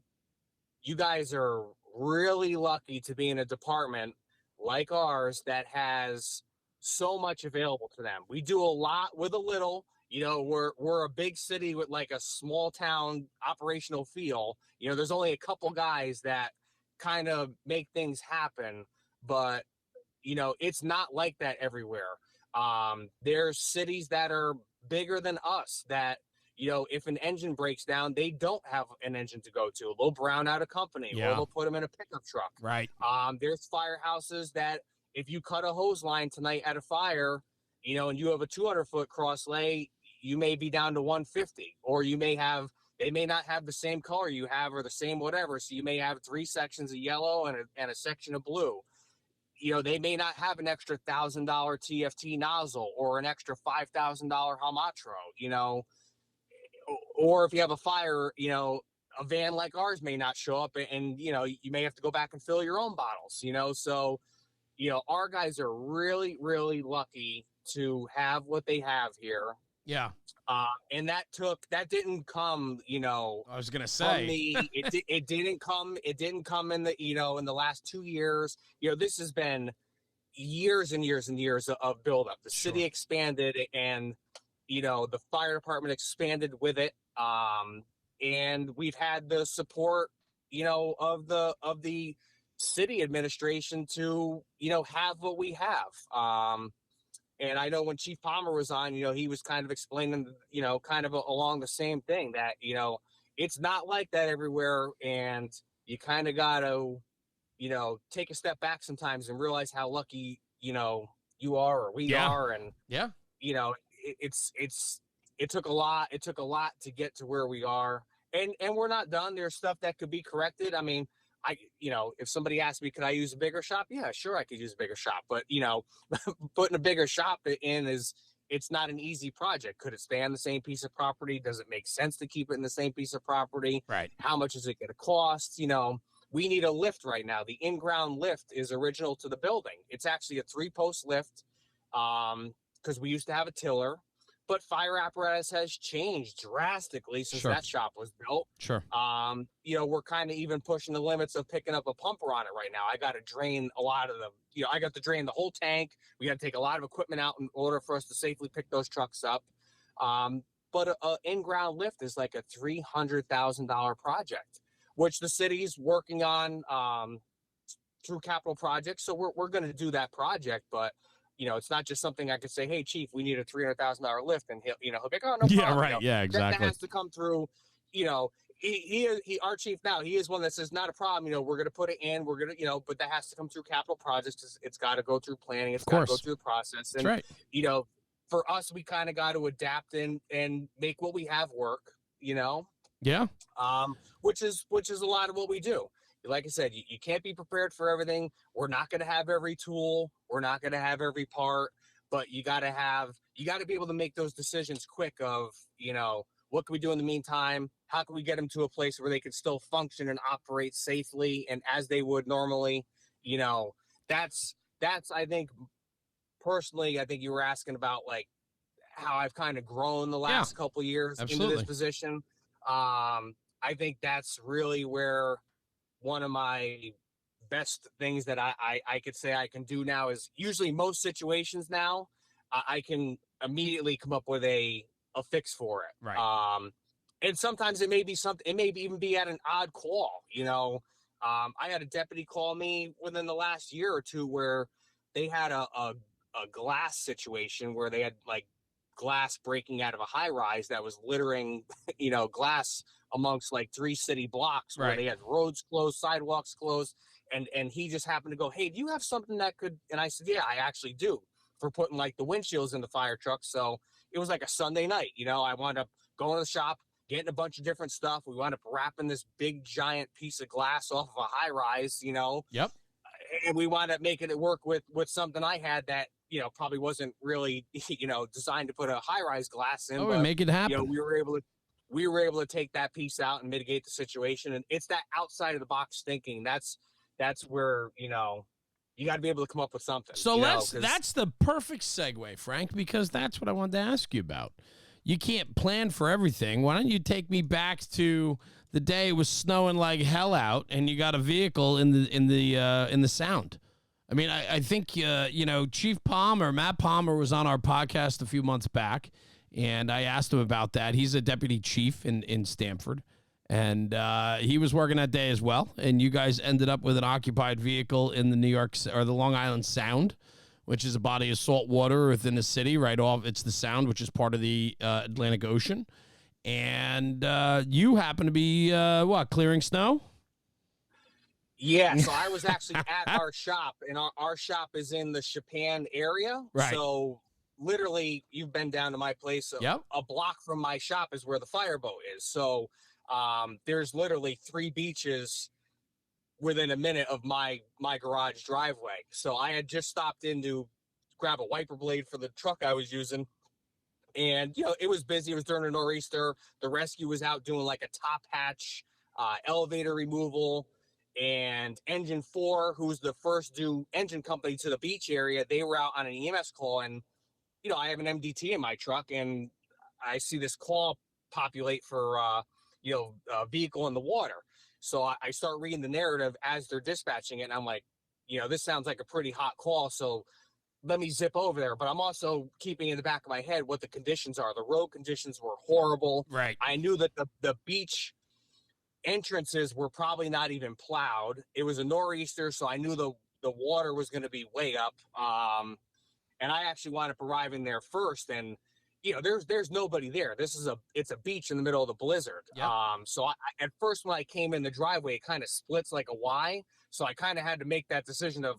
guys are really lucky to be in a department like ours that has so much available to them. We do a lot with a little. We're a big city with like a small town operational feel. There's only a couple guys that kind of make things happen, but it's not like that everywhere. There's cities that are bigger than us that if an engine breaks down, they don't have an engine to go to. They'll brown out a company, or they'll put them in a pickup truck. Right. There's firehouses that if you cut a hose line tonight at a fire, and you have a 200-foot cross lay, you may be down to 150, or they may not have the same color you have or the same whatever. So you may have 3 sections of yellow and a section of blue. They may not have an extra $1,000 TFT nozzle or an extra $5,000 Hamatro, or if you have a fire, a van like ours may not show up, and, you may have to go back and fill your own bottles, so, our guys are really, really lucky to have what they have here. Yeah. And that didn't come, I was going to say, it didn't come in the, in the last 2 years. This has been years and years and years of buildup. The city expanded, and, the fire department expanded with it. And we've had the support, of the city administration to, have what we have. And I know when Chief Palmer was on, he was kind of explaining, kind of along the same thing that, it's not like that everywhere. And you kind of got to, take a step back sometimes and realize how lucky, you are, or we are. And, it took a lot. It took a lot to get to where we are. And we're not done. There's stuff that could be corrected. I mean, if somebody asked me, could I use a bigger shop? Yeah, sure, I could use a bigger shop. But, putting a bigger shop in it's not an easy project. Could it stay on the same piece of property? Does it make sense to keep it in the same piece of property? Right. How much is it going to cost? We need a lift right now. The in-ground lift is original to the building. It's actually a 3-post lift, because we used to have a tiller. But fire apparatus has changed drastically since that shop was built. Sure. We're kind of even pushing the limits of picking up a pumper on it right now. I got to drain a lot of I got to drain the whole tank. We got to take a lot of equipment out in order for us to safely pick those trucks up. But a in-ground lift is like a $300,000 project, which the city's working on through capital projects. So we're going to do that project, but it's not just something I could say, hey, Chief, we need a $300,000 lift. And he'll be like, oh, no problem. Yeah, right. Yeah, exactly. That has to come through, our chief now, he is one that says, not a problem. We're going to put it in, we're going to, but that has to come through capital projects. It's got to go through planning. It's got to go through the process. And, right. For us, we kind of got to adapt and make what we have work, Yeah. Which is a lot of what we do. Like I said, you can't be prepared for everything. We're not going to have every tool. We're not going to have every part, but you got to be able to make those decisions quick of, what can we do in the meantime? How can we get them to a place where they can still function and operate safely and as they would normally? That's, I think, personally, I think you were asking about like how I've kind of grown the last couple years into this position. I think that's really where one of my best things that I could say I can do now is usually most situations now I can immediately come up with a fix for it. Right. And sometimes it may be something, it may even be at an odd call. I had a deputy call me within the last year or two where they had a glass situation where they had like glass breaking out of a high rise that was littering, glass amongst like 3 city blocks where they had roads closed, sidewalks closed. And he just happened to go, hey, do you have something that could, and I said, yeah, I actually do, for putting like the windshields in the fire truck. So it was like a Sunday night, I wound up going to the shop, getting a bunch of different stuff. We wound up wrapping this big giant piece of glass off of a high rise, Yep. And we wound up making it work with something I had that, probably wasn't really, designed to put a high rise glass in. But, make it happen. We were able to take that piece out and mitigate the situation. And it's that outside of the box thinking. That's where, you got to be able to come up with something. So that's the perfect segue, Frank, because that's what I wanted to ask you about. You can't plan for everything. Why don't you take me back to the day it was snowing like hell out and you got a vehicle in the Sound? I mean, I think, Chief Palmer, Matt Palmer, was on our podcast a few months back, and I asked him about that. He's a deputy chief in Stamford, and he was working that day as well. And you guys ended up with an occupied vehicle in the Long Island Sound, which is a body of salt water within the city right off. It's the Sound, which is part of the Atlantic Ocean. And you happen to be, clearing snow? Yeah, so I was actually at our shop, and our shop is in the Chapin area. Right. So literally, you've been down to my place. Yep. A block from my shop is where the fireboat is. So there's literally 3 beaches within a minute of my garage driveway. So I had just stopped in to grab a wiper blade for the truck I was using. And, it was busy. It was during a nor'easter. The rescue was out doing like a top hatch, elevator removal. And Engine 4, who's the first due engine company to the beach area, they were out on an EMS call. And, I have an MDT in my truck, and I see this call populate for, a vehicle in the water. So I start reading the narrative as they're dispatching it. And I'm like, this sounds like a pretty hot call. So let me zip over there. But I'm also keeping in the back of my head what the conditions are. The road conditions were horrible. Right. I knew that the beach entrances were probably not even plowed. It was a nor'easter, so I knew the water was going to be way up. And I actually wound up arriving there first, and there's nobody there. It's a beach in the middle of the blizzard. Yep. So at first when I came in the driveway, it kind of splits like a Y. So I kind of had to make that decision of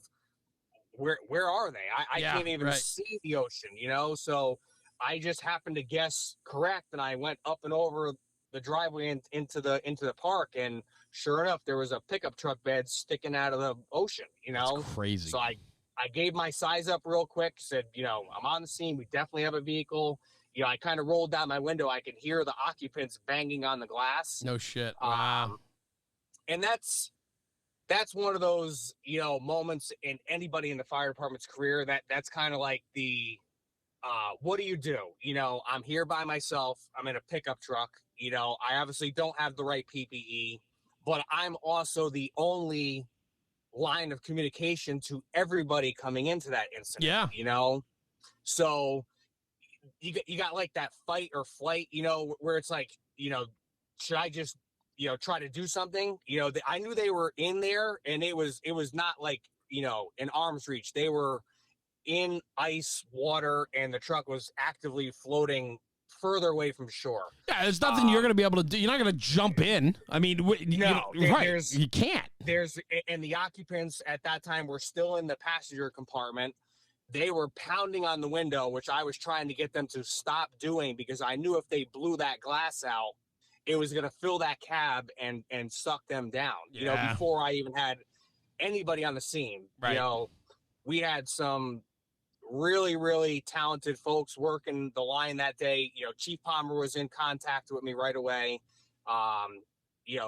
where are they? I can't even see the ocean, So I just happened to guess correct, and I went up and over the driveway and into the park, and sure enough, there was a pickup truck bed sticking out of the ocean. That's crazy. So I gave my size up real quick, said, I'm on the scene. We definitely have a vehicle. I kind of rolled down my window. I could hear the occupants banging on the glass. No shit. Wow. And that's one of those, moments in anybody in the fire department's career that's kind of like the, what do you do? I'm here by myself. I'm in a pickup truck. I obviously don't have the right PPE, but I'm also the only line of communication to everybody coming into that incident. Yeah. So you got like that fight or flight, where it's like, should I just, try to do something? I knew they were in there, and it was not like, in arm's reach. They were in ice water, and the truck was actively floating further away from shore. Yeah, there's nothing you're going to be able to do. You're not going to jump in. I mean, right? You can't. And the occupants at that time were still in the passenger compartment. They were pounding on the window, which I was trying to get them to stop doing, because I knew if they blew that glass out, it was going to fill that cab and suck them down. Before I even had anybody on the scene. Right. We had some really, really talented folks working the line that day. Chief Palmer was in contact with me right away.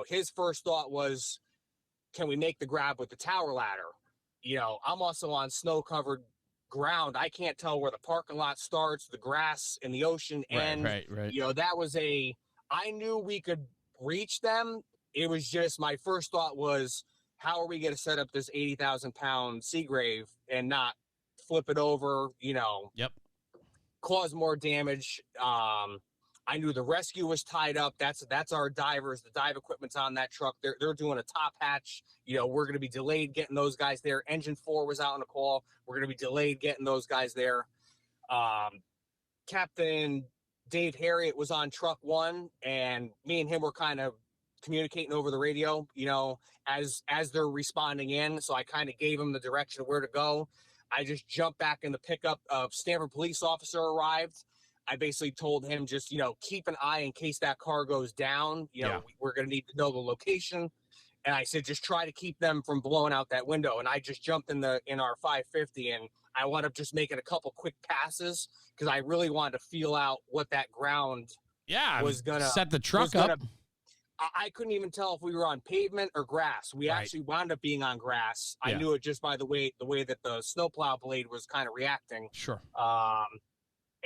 His first thought was, can we make the grab with the tower ladder? I'm also on snow-covered ground. I can't tell where the parking lot starts, the grass and the ocean end. Right. That was I knew we could reach them. It was just, my first thought was, how are we going to set up this 80,000-pound Seagrave and not flip it over, Yep. cause more damage. I knew the rescue was tied up. That's our divers. The dive equipment's on that truck. They're doing a top hatch. We're going to be delayed getting those guys there. Engine 4 was out on a call. We're going to be delayed getting those guys there. Captain Dave Harriet was on truck 1, and me and him were kind of communicating over the radio, as they're responding in. So I kind of gave him the direction of where to go. I just jumped back in the pickup. Stanford police officer arrived. I basically told him, just, keep an eye in case that car goes down. We're going to need to know the location. And I said, just try to keep them from blowing out that window. And I just jumped in our 550, and I wound up just making a couple quick passes, because I really wanted to feel out what that ground was going to set the truck up. I couldn't even tell if we were on pavement or grass. We actually wound up being on grass. I knew it just by the way that the snowplow blade was kind of reacting. Sure.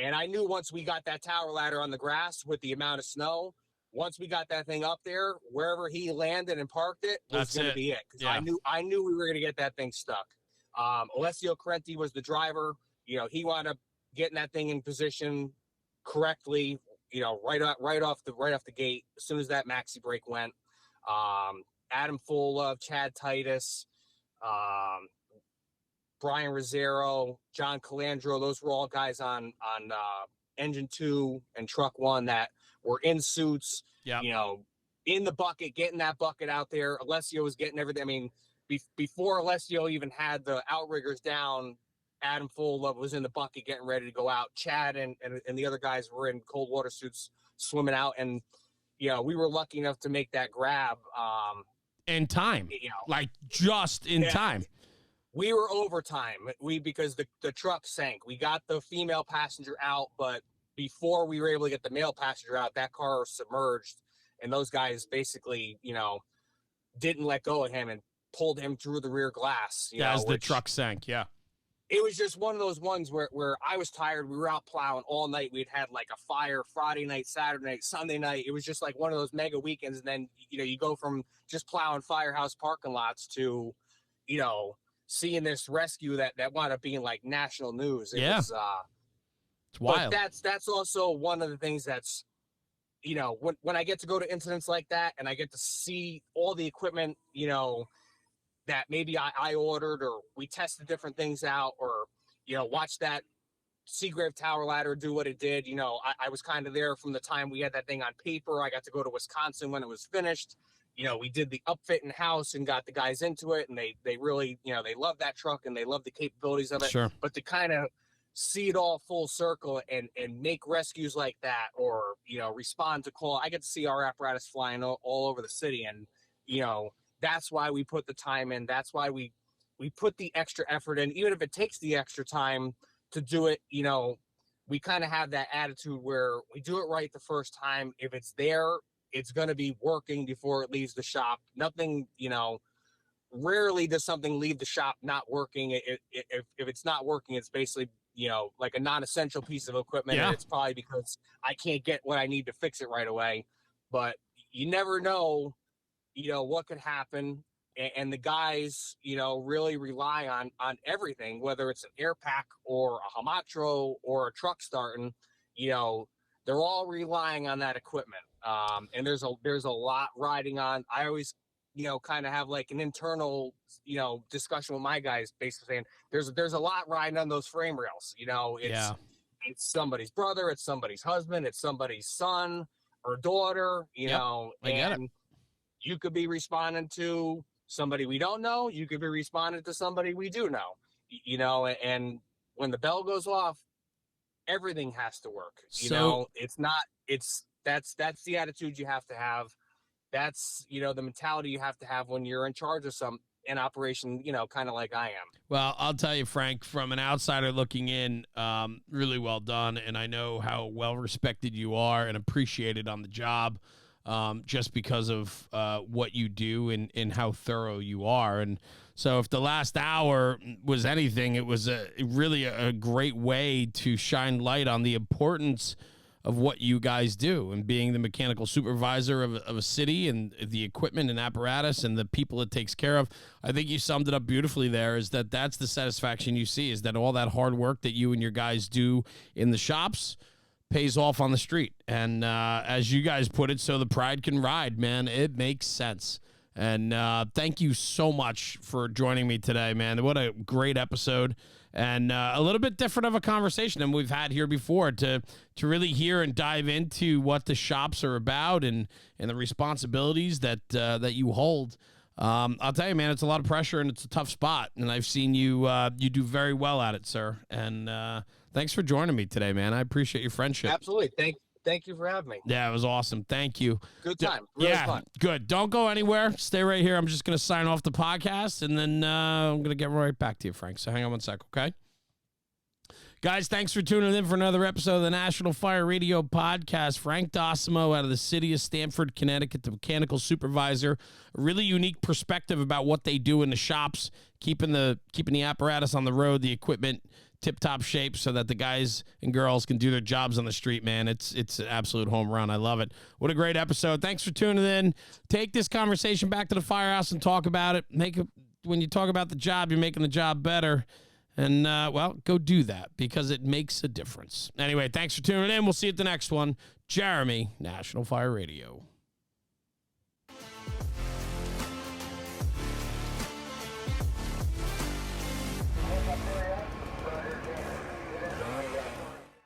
And I knew once we got that tower ladder on the grass with the amount of snow, once we got that thing up there, wherever he landed and parked it was going to be it. Because I knew we were going to get that thing stuck. Alessio Correnti was the driver. He wound up getting that thing in position correctly. Right off the gate, as soon as that maxi brake went. Adam Full, Chad Titus, Brian Rozzero, John Calandro, those were all guys on Engine 2 and Truck 1 that were in suits, in the bucket, getting that bucket out there. Alessio was getting everything. I mean, before Alessio even had the outriggers down, Adam Full was in the bucket getting ready to go out. Chad and the other guys were in cold water suits swimming out. And, we were lucky enough to make that grab. In time, like just in time. We were overtime. Because the truck sank. We got the female passenger out, but before we were able to get the male passenger out, that car submerged, and those guys basically, didn't let go of him and pulled him through the rear glass. As the truck sank, yeah. It was just one of those ones where I was tired. We were out plowing all night. We'd had like a fire Friday night, Saturday night, Sunday night. It was just like one of those mega weekends. And then, you go from just plowing firehouse parking lots to, seeing this rescue that wound up being like national news. It was, it's wild. But that's also one of the things that's, when I get to go to incidents like that and I get to see all the equipment, that maybe I ordered, or we tested different things out, or, watch that Seagrave Tower ladder do what it did. I was kind of there from the time we had that thing on paper. I got to go to Wisconsin when it was finished. We did the upfit in house and got the guys into it, and they really, they love that truck and they love the capabilities of it. Sure. But to kind of see it all full circle and make rescues like that, or, respond to call, I get to see our apparatus flying all over the city. And, that's why we put the time in. That's why we put the extra effort in, even if it takes the extra time to do it. We kind of have that attitude where we do it right the first time. If it's there, it's going to be working before it leaves the shop. Nothing, rarely does something leave the shop not working. If it's not working, it's basically, like a non-essential piece of equipment. Yeah. And it's probably because I can't get what I need to fix it right away. But you never know, what could happen. And the guys, really rely on everything, whether it's an air pack or a Hamatro or a truck starting. They're all relying on that equipment. And there's a lot riding on. I always, kind of have like an internal, discussion with my guys, basically saying there's a lot riding on those frame rails. It's somebody's brother, it's somebody's husband, it's somebody's son or daughter, I get it. You could be responding to somebody we don't know. You could be responding to somebody we do know, and when the bell goes off, everything has to work. That's the attitude you have to have. That's, the mentality you have to have when you're in charge of an operation, kind of like I am. Well, I'll tell you, Frank, from an outsider looking in, really well done. And I know how well respected you are and appreciated on the job. Just because of what you do and how thorough you are. And so if the last hour was anything, it was really a great way to shine light on the importance of what you guys do and being the mechanical supervisor of a city and the equipment and apparatus and the people it takes care of. I think you summed it up beautifully there, is that's the satisfaction you see, is that all that hard work that you and your guys do in the shops pays off on the street. And as you guys put it, so the pride can ride, man. It makes sense. And thank you so much for joining me today, man. What a great episode, and a little bit different of a conversation than we've had here before, to really hear and dive into what the shops are about and the responsibilities that you hold. I'll tell you, man, it's a lot of pressure and it's a tough spot, and I've seen you do very well at it, sir. And thanks for joining me today, man. I appreciate your friendship. Absolutely. Thank you for having me. Yeah, it was awesome. Thank you. Good time. Really fun. Good. Don't go anywhere. Stay right here. I'm just going to sign off the podcast, and then I'm going to get right back to you, Frank. So hang on one sec, okay? Guys, thanks for tuning in for another episode of the National Fire Radio Podcast. Frank Docimo out of the city of Stamford, Connecticut, the mechanical supervisor. A really unique perspective about what they do in the shops, keeping the apparatus on the road, the equipment tip-top shape so that the guys and girls can do their jobs on the street, man. It's an absolute home run. I love it. What a great episode. Thanks for tuning in. Take this conversation back to the firehouse and talk about it. When you talk about the job, you're making the job better. And, go do that because it makes a difference. Anyway, thanks for tuning in. We'll see you at the next one. Jeremy, National Fire Radio.